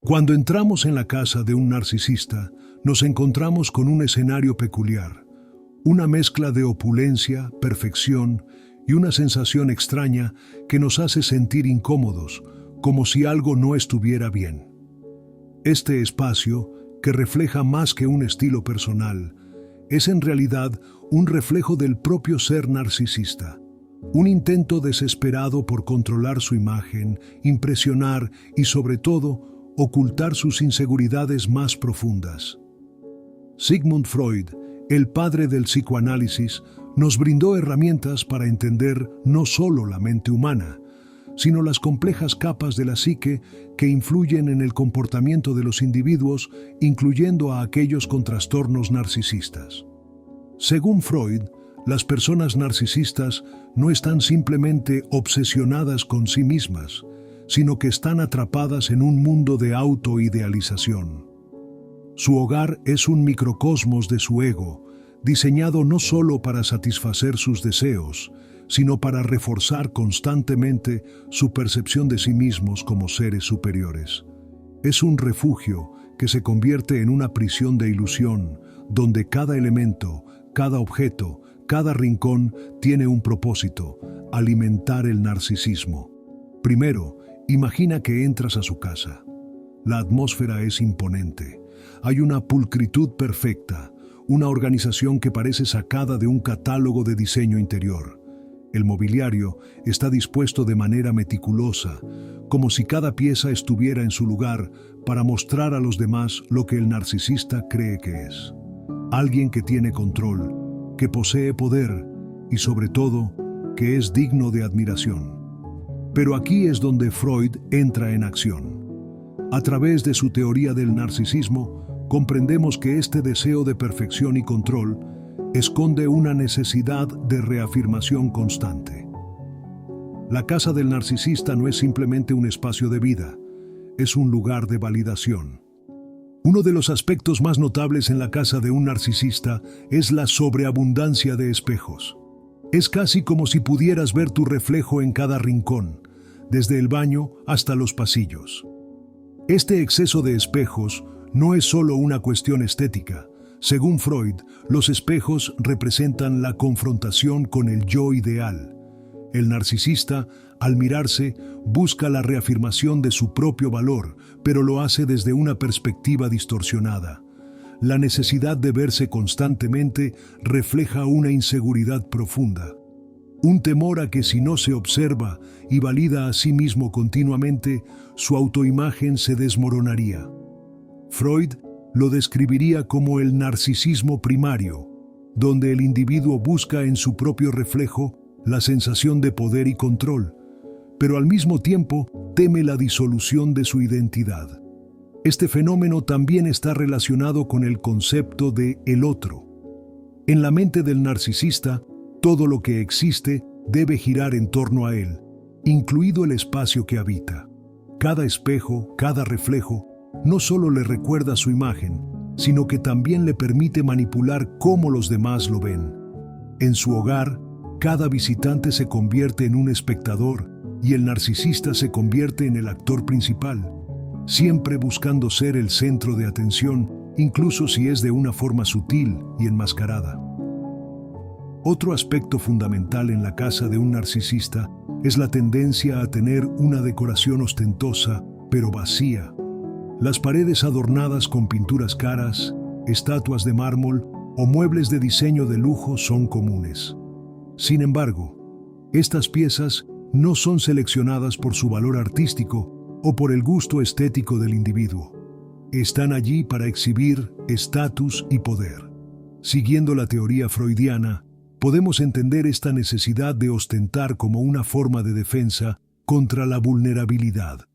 Cuando entramos en la casa de un narcisista, nos encontramos con un escenario peculiar, una mezcla de opulencia, perfección y una sensación extraña que nos hace sentir incómodos, como si algo no estuviera bien. Este espacio, que refleja más que un estilo personal, es en realidad un reflejo del propio ser narcisista, un intento desesperado por controlar su imagen, impresionar y, sobre todo, ocultar sus inseguridades más profundas. Sigmund Freud, el padre del psicoanálisis, nos brindó herramientas para entender no solo la mente humana, sino las complejas capas de la psique que influyen en el comportamiento de los individuos, incluyendo a aquellos con trastornos narcisistas. Según Freud, las personas narcisistas no están simplemente obsesionadas con sí mismas, sino que están atrapadas en un mundo de autoidealización. Su hogar es un microcosmos de su ego, diseñado no solo para satisfacer sus deseos, sino para reforzar constantemente su percepción de sí mismos como seres superiores. Es un refugio que se convierte en una prisión de ilusión, donde cada elemento, cada objeto, cada rincón tiene un propósito: alimentar el narcisismo. Primero, imagina que entras a su casa. La atmósfera es imponente. Hay una pulcritud perfecta, una organización que parece sacada de un catálogo de diseño interior. El mobiliario está dispuesto de manera meticulosa, como si cada pieza estuviera en su lugar para mostrar a los demás lo que el narcisista cree que es. Alguien que tiene control, que posee poder y, sobre todo, que es digno de admiración. Pero aquí es donde Freud entra en acción. A través de su teoría del narcisismo, comprendemos que este deseo de perfección y control esconde una necesidad de reafirmación constante. La casa del narcisista no es simplemente un espacio de vida, es un lugar de validación. Uno de los aspectos más notables en la casa de un narcisista es la sobreabundancia de espejos. Es casi como si pudieras ver tu reflejo en cada rincón, desde el baño hasta los pasillos. Este exceso de espejos no es solo una cuestión estética. Según Freud, los espejos representan la confrontación con el yo ideal. El narcisista, al mirarse, busca la reafirmación de su propio valor, pero lo hace desde una perspectiva distorsionada. La necesidad de verse constantemente refleja una inseguridad profunda. Un temor a que si no se observa y valida a sí mismo continuamente, su autoimagen se desmoronaría. Freud lo describiría como el narcisismo primario, donde el individuo busca en su propio reflejo la sensación de poder y control, pero al mismo tiempo teme la disolución de su identidad. Este fenómeno también está relacionado con el concepto de el otro. En la mente del narcisista, todo lo que existe debe girar en torno a él, incluido el espacio que habita. Cada espejo, cada reflejo, no solo le recuerda su imagen, sino que también le permite manipular cómo los demás lo ven. En su hogar, cada visitante se convierte en un espectador y el narcisista se convierte en el actor principal, siempre buscando ser el centro de atención, incluso si es de una forma sutil y enmascarada. Otro aspecto fundamental en la casa de un narcisista es la tendencia a tener una decoración ostentosa, pero vacía. Las paredes adornadas con pinturas caras, estatuas de mármol o muebles de diseño de lujo son comunes. Sin embargo, estas piezas no son seleccionadas por su valor artístico o por el gusto estético del individuo. Están allí para exhibir estatus y poder. Siguiendo la teoría freudiana, podemos entender esta necesidad de ostentar como una forma de defensa contra la vulnerabilidad.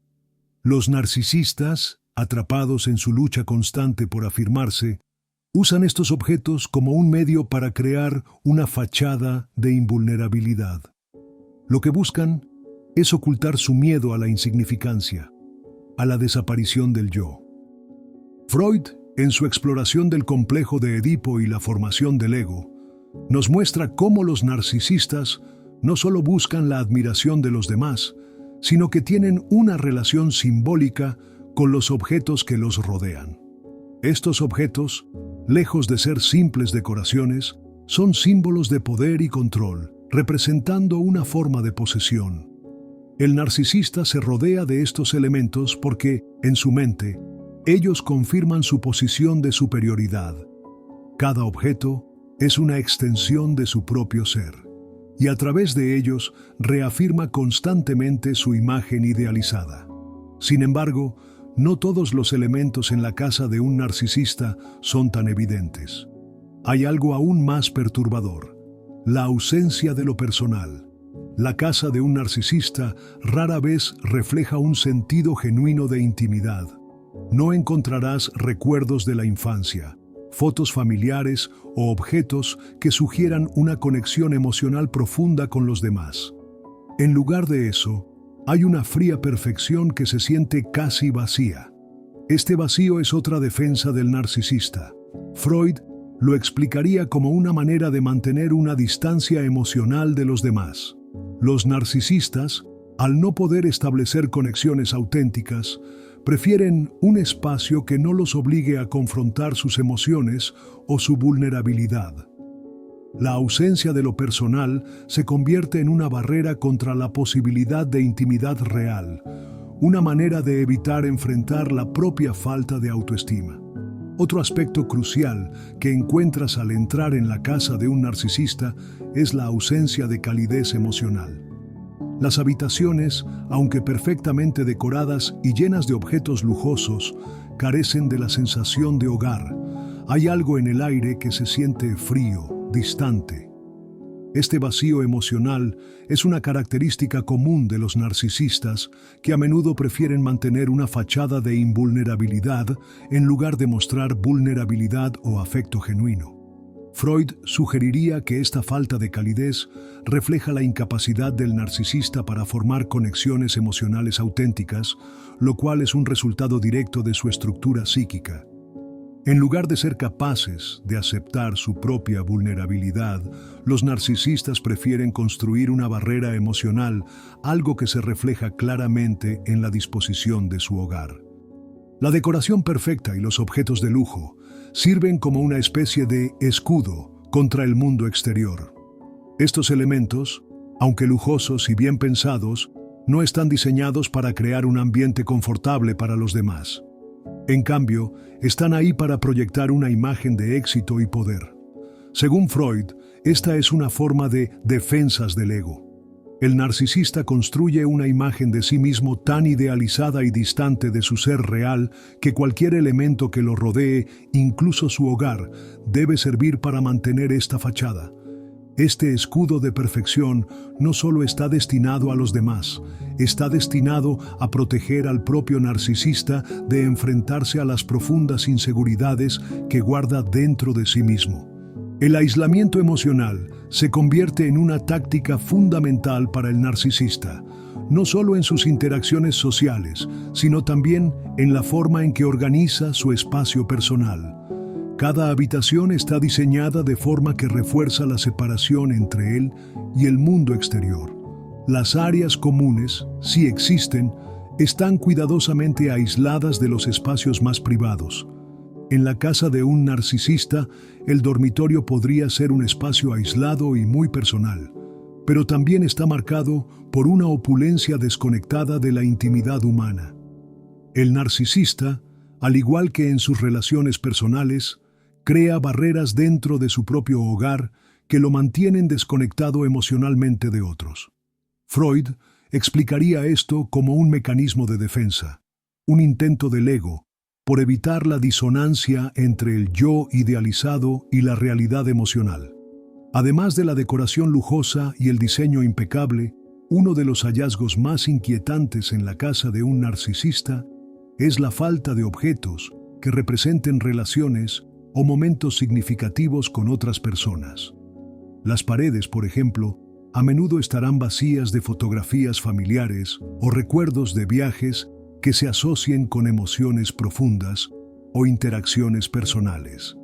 Los narcisistas, atrapados en su lucha constante por afirmarse, usan estos objetos como un medio para crear una fachada de invulnerabilidad. Lo que buscan es ocultar su miedo a la insignificancia, a la desaparición del yo. Freud, en su exploración del complejo de Edipo y la formación del ego, nos muestra cómo los narcisistas no solo buscan la admiración de los demás, sino que tienen una relación simbólica con los objetos que los rodean. Estos objetos, lejos de ser simples decoraciones, son símbolos de poder y control, representando una forma de posesión. El narcisista se rodea de estos elementos porque, en su mente, ellos confirman su posición de superioridad. Cada objeto es una extensión de su propio ser, y a través de ellos reafirma constantemente su imagen idealizada. Sin embargo, no todos los elementos en la casa de un narcisista son tan evidentes. Hay algo aún más perturbador: la ausencia de lo personal. La casa de un narcisista rara vez refleja un sentido genuino de intimidad. No encontrarás recuerdos de la infancia, fotos familiares o objetos que sugieran una conexión emocional profunda con los demás. En lugar de eso, hay una fría perfección que se siente casi vacía. Este vacío es otra defensa del narcisista. Freud lo explicaría como una manera de mantener una distancia emocional de los demás. Los narcisistas, al no poder establecer conexiones auténticas, prefieren un espacio que no los obligue a confrontar sus emociones o su vulnerabilidad. La ausencia de lo personal se convierte en una barrera contra la posibilidad de intimidad real, una manera de evitar enfrentar la propia falta de autoestima. Otro aspecto crucial que encuentras al entrar en la casa de un narcisista es la ausencia de calidez emocional. Las habitaciones, aunque perfectamente decoradas y llenas de objetos lujosos, carecen de la sensación de hogar. Hay algo en el aire que se siente frío, distante. Este vacío emocional es una característica común de los narcisistas, que a menudo prefieren mantener una fachada de invulnerabilidad en lugar de mostrar vulnerabilidad o afecto genuino. Freud sugeriría que esta falta de calidez refleja la incapacidad del narcisista para formar conexiones emocionales auténticas, lo cual es un resultado directo de su estructura psíquica. En lugar de ser capaces de aceptar su propia vulnerabilidad, los narcisistas prefieren construir una barrera emocional, algo que se refleja claramente en la disposición de su hogar. La decoración perfecta y los objetos de lujo sirven como una especie de escudo contra el mundo exterior. Estos elementos, aunque lujosos y bien pensados, no están diseñados para crear un ambiente confortable para los demás. En cambio, están ahí para proyectar una imagen de éxito y poder. Según Freud, esta es una forma de defensas del ego. El narcisista construye una imagen de sí mismo tan idealizada y distante de su ser real que cualquier elemento que lo rodee, incluso su hogar, debe servir para mantener esta fachada. Este escudo de perfección no solo está destinado a los demás, está destinado a proteger al propio narcisista de enfrentarse a las profundas inseguridades que guarda dentro de sí mismo. El aislamiento emocional se convierte en una táctica fundamental para el narcisista, no solo en sus interacciones sociales, sino también en la forma en que organiza su espacio personal. Cada habitación está diseñada de forma que refuerza la separación entre él y el mundo exterior. Las áreas comunes, si existen, están cuidadosamente aisladas de los espacios más privados. En la casa de un narcisista, el dormitorio podría ser un espacio aislado y muy personal, pero también está marcado por una opulencia desconectada de la intimidad humana. El narcisista, al igual que en sus relaciones personales, crea barreras dentro de su propio hogar que lo mantienen desconectado emocionalmente de otros. Freud explicaría esto como un mecanismo de defensa, un intento del ego, por evitar la disonancia entre el yo idealizado y la realidad emocional. Además de la decoración lujosa y el diseño impecable, uno de los hallazgos más inquietantes en la casa de un narcisista es la falta de objetos que representen relaciones o momentos significativos con otras personas. Las paredes, por ejemplo, a menudo estarán vacías de fotografías familiares o recuerdos de viajes que se asocien con emociones profundas o interacciones personales.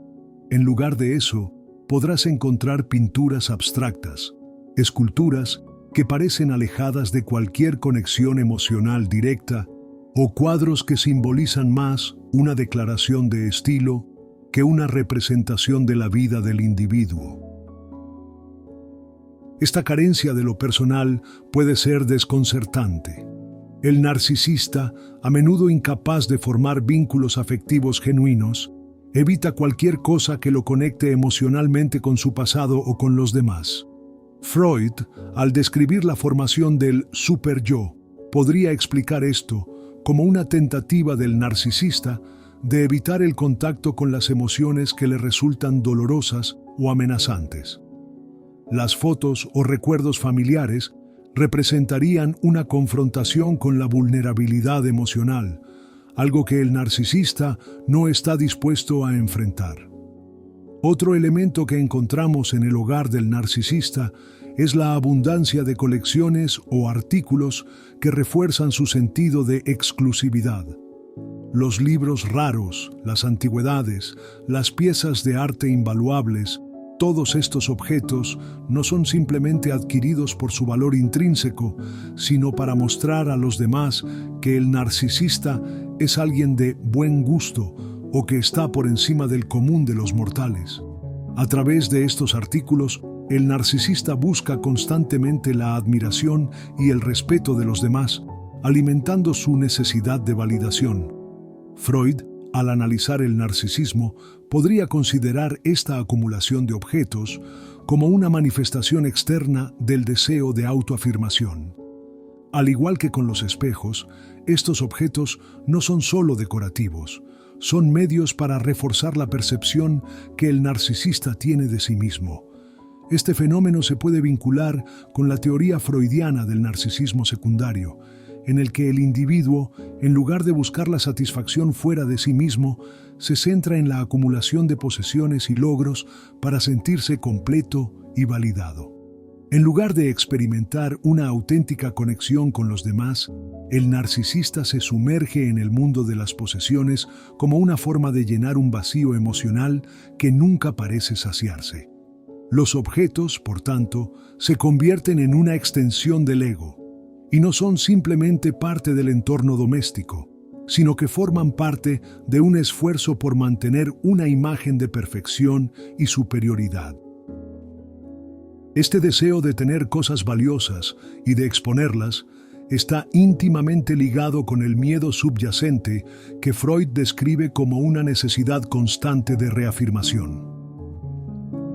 En lugar de eso, podrás encontrar pinturas abstractas, esculturas que parecen alejadas de cualquier conexión emocional directa o cuadros que simbolizan más una declaración de estilo que una representación de la vida del individuo. Esta carencia de lo personal puede ser desconcertante. El narcisista, a menudo incapaz de formar vínculos afectivos genuinos, evita cualquier cosa que lo conecte emocionalmente con su pasado o con los demás. Freud, al describir la formación del superyo, podría explicar esto como una tentativa del narcisista de evitar el contacto con las emociones que le resultan dolorosas o amenazantes. Las fotos o recuerdos familiares representarían una confrontación con la vulnerabilidad emocional, algo que el narcisista no está dispuesto a enfrentar. Otro elemento que encontramos en el hogar del narcisista es la abundancia de colecciones o artículos que refuerzan su sentido de exclusividad. Los libros raros, las antigüedades, las piezas de arte invaluables, todos estos objetos no son simplemente adquiridos por su valor intrínseco, sino para mostrar a los demás que el narcisista es alguien de buen gusto o que está por encima del común de los mortales. A través de estos artículos, el narcisista busca constantemente la admiración y el respeto de los demás, alimentando su necesidad de validación. Freud, al analizar el narcisismo, podría considerar esta acumulación de objetos como una manifestación externa del deseo de autoafirmación. Al igual que con los espejos, estos objetos no son solo decorativos, son medios para reforzar la percepción que el narcisista tiene de sí mismo. Este fenómeno se puede vincular con la teoría freudiana del narcisismo secundario, en el que el individuo, en lugar de buscar la satisfacción fuera de sí mismo, se centra en la acumulación de posesiones y logros para sentirse completo y validado. En lugar de experimentar una auténtica conexión con los demás, el narcisista se sumerge en el mundo de las posesiones como una forma de llenar un vacío emocional que nunca parece saciarse. Los objetos, por tanto, se convierten en una extensión del ego, y no son simplemente parte del entorno doméstico, sino que forman parte de un esfuerzo por mantener una imagen de perfección y superioridad. Este deseo de tener cosas valiosas y de exponerlas está íntimamente ligado con el miedo subyacente que Freud describe como una necesidad constante de reafirmación.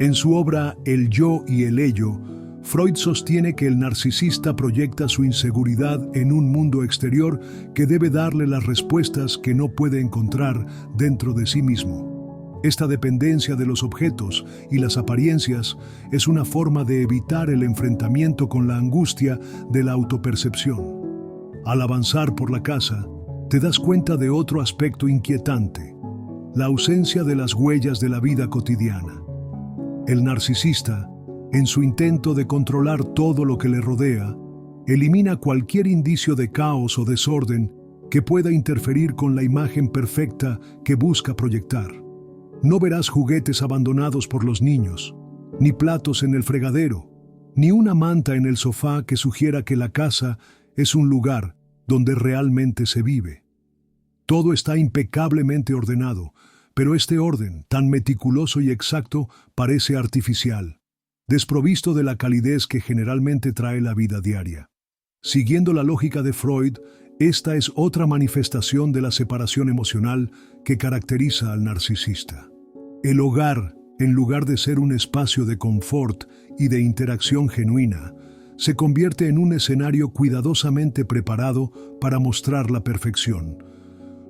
En su obra El yo y el ello, Freud sostiene que el narcisista proyecta su inseguridad en un mundo exterior que debe darle las respuestas que no puede encontrar dentro de sí mismo. Esta dependencia de los objetos y las apariencias es una forma de evitar el enfrentamiento con la angustia de la autopercepción. Al avanzar por la casa, te das cuenta de otro aspecto inquietante: la ausencia de las huellas de la vida cotidiana. El narcisista, en su intento de controlar todo lo que le rodea, elimina cualquier indicio de caos o desorden que pueda interferir con la imagen perfecta que busca proyectar. No verás juguetes abandonados por los niños, ni platos en el fregadero, ni una manta en el sofá que sugiera que la casa es un lugar donde realmente se vive. Todo está impecablemente ordenado, pero este orden, tan meticuloso y exacto, parece artificial, desprovisto de la calidez que generalmente trae la vida diaria. Siguiendo la lógica de Freud, esta es otra manifestación de la separación emocional que caracteriza al narcisista. El hogar, en lugar de ser un espacio de confort y de interacción genuina, se convierte en un escenario cuidadosamente preparado para mostrar la perfección.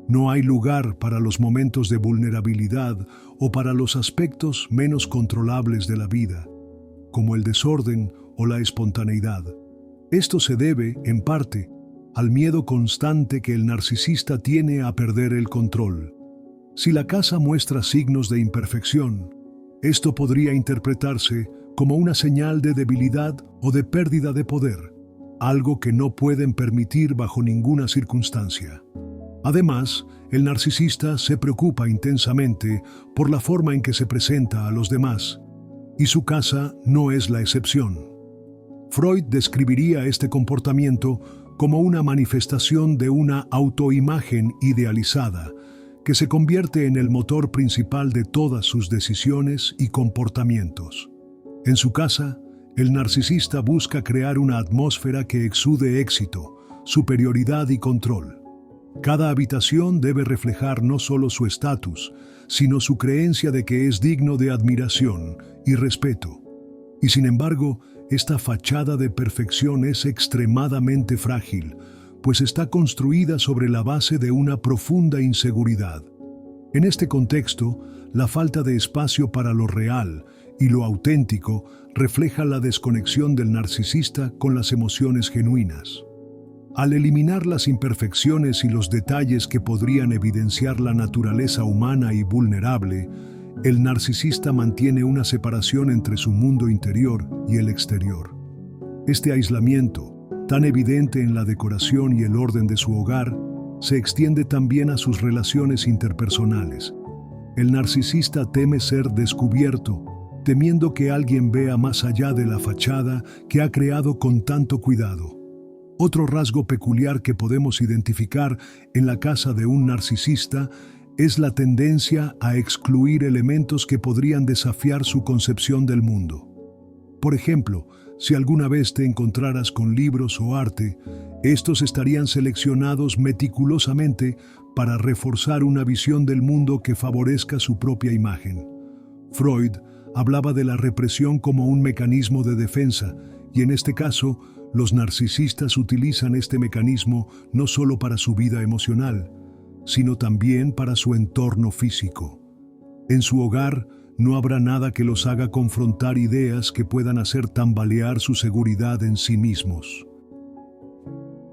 No hay lugar para los momentos de vulnerabilidad o para los aspectos menos controlables de la vida, como el desorden o la espontaneidad. Esto se debe, en parte, al miedo constante que el narcisista tiene a perder el control. Si la casa muestra signos de imperfección, esto podría interpretarse como una señal de debilidad o de pérdida de poder, algo que no pueden permitir bajo ninguna circunstancia. Además, el narcisista se preocupa intensamente por la forma en que se presenta a los demás, y su casa no es la excepción. Freud describiría este comportamiento como una manifestación de una autoimagen idealizada que se convierte en el motor principal de todas sus decisiones y comportamientos. En su casa, el narcisista busca crear una atmósfera que exude éxito, superioridad y control. Cada habitación debe reflejar no solo su estatus, sino su creencia de que es digno de admiración y respeto. Y sin embargo, esta fachada de perfección es extremadamente frágil, pues está construida sobre la base de una profunda inseguridad. En este contexto, la falta de espacio para lo real y lo auténtico refleja la desconexión del narcisista con las emociones genuinas. Al eliminar las imperfecciones y los detalles que podrían evidenciar la naturaleza humana y vulnerable, el narcisista mantiene una separación entre su mundo interior y el exterior. Este aislamiento, tan evidente en la decoración y el orden de su hogar, se extiende también a sus relaciones interpersonales. El narcisista teme ser descubierto, temiendo que alguien vea más allá de la fachada que ha creado con tanto cuidado. Otro rasgo peculiar que podemos identificar en la casa de un narcisista es la tendencia a excluir elementos que podrían desafiar su concepción del mundo. Por ejemplo, si alguna vez te encontraras con libros o arte, estos estarían seleccionados meticulosamente para reforzar una visión del mundo que favorezca su propia imagen. Freud hablaba de la represión como un mecanismo de defensa, y en este caso, los narcisistas utilizan este mecanismo no solo para su vida emocional, sino también para su entorno físico. En su hogar, no habrá nada que los haga confrontar ideas que puedan hacer tambalear su seguridad en sí mismos.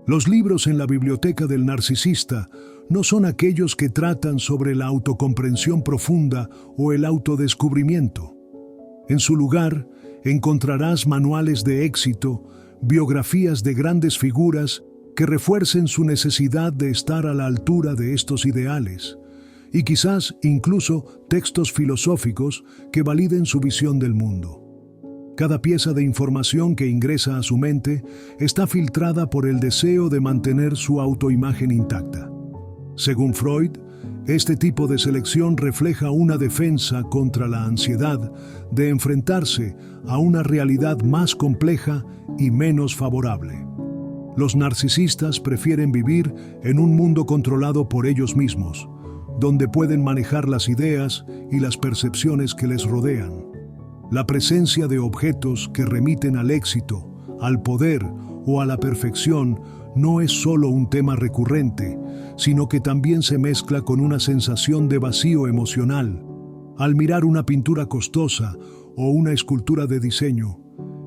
Los libros en la biblioteca del narcisista no son aquellos que tratan sobre la autocomprensión profunda o el autodescubrimiento. En su lugar, encontrarás manuales de éxito, biografías de grandes figuras que refuercen su necesidad de estar a la altura de estos ideales, y quizás incluso textos filosóficos que validen su visión del mundo. Cada pieza de información que ingresa a su mente está filtrada por el deseo de mantener su autoimagen intacta. Según Freud, este tipo de selección refleja una defensa contra la ansiedad de enfrentarse a una realidad más compleja y menos favorable. Los narcisistas prefieren vivir en un mundo controlado por ellos mismos, donde pueden manejar las ideas y las percepciones que les rodean. La presencia de objetos que remiten al éxito, al poder o a la perfección no es solo un tema recurrente, sino que también se mezcla con una sensación de vacío emocional. Al mirar una pintura costosa o una escultura de diseño,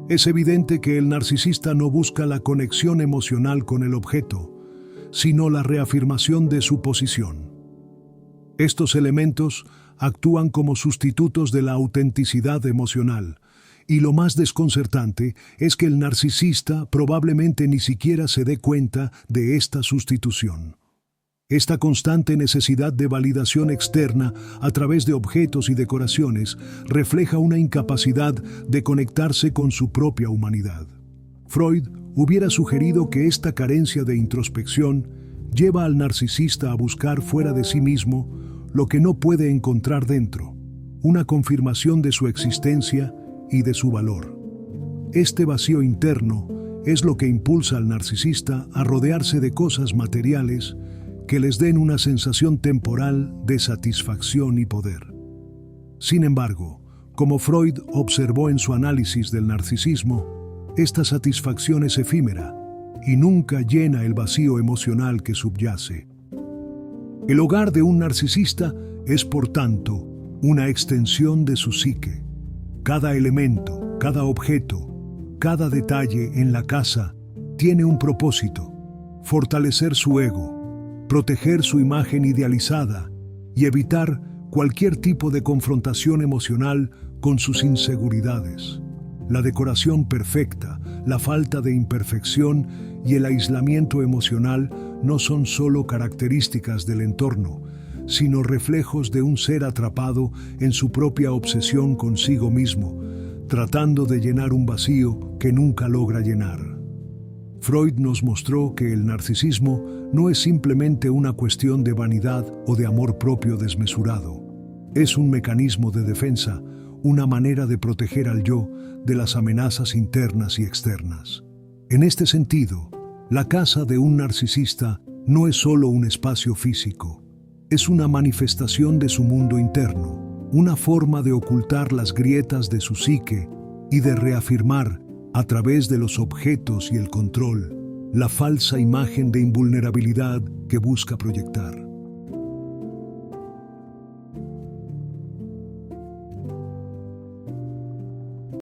es evidente que el narcisista no busca la conexión emocional con el objeto, sino la reafirmación de su posición. Estos elementos actúan como sustitutos de la autenticidad emocional, y lo más desconcertante es que el narcisista probablemente ni siquiera se dé cuenta de esta sustitución. Esta constante necesidad de validación externa a través de objetos y decoraciones refleja una incapacidad de conectarse con su propia humanidad. Freud hubiera sugerido que esta carencia de introspección lleva al narcisista a buscar fuera de sí mismo lo que no puede encontrar dentro, una confirmación de su existencia y de su valor. Este vacío interno es lo que impulsa al narcisista a rodearse de cosas materiales que les den una sensación temporal de satisfacción y poder. Sin embargo, como Freud observó en su análisis del narcisismo, esta satisfacción es efímera y nunca llena el vacío emocional que subyace. El hogar de un narcisista es, por tanto, una extensión de su psique. Cada elemento, cada objeto, cada detalle en la casa tiene un propósito: fortalecer su ego, proteger su imagen idealizada y evitar cualquier tipo de confrontación emocional con sus inseguridades. La decoración perfecta, la falta de imperfección y el aislamiento emocional no son solo características del entorno, sino reflejos de un ser atrapado en su propia obsesión consigo mismo, tratando de llenar un vacío que nunca logra llenar. Freud nos mostró que el narcisismo no es simplemente una cuestión de vanidad o de amor propio desmesurado. Es un mecanismo de defensa, una manera de proteger al yo de las amenazas internas y externas. En este sentido, la casa de un narcisista no es solo un espacio físico, es una manifestación de su mundo interno, una forma de ocultar las grietas de su psique y de reafirmar, a través de los objetos y el control, la falsa imagen de invulnerabilidad que busca proyectar.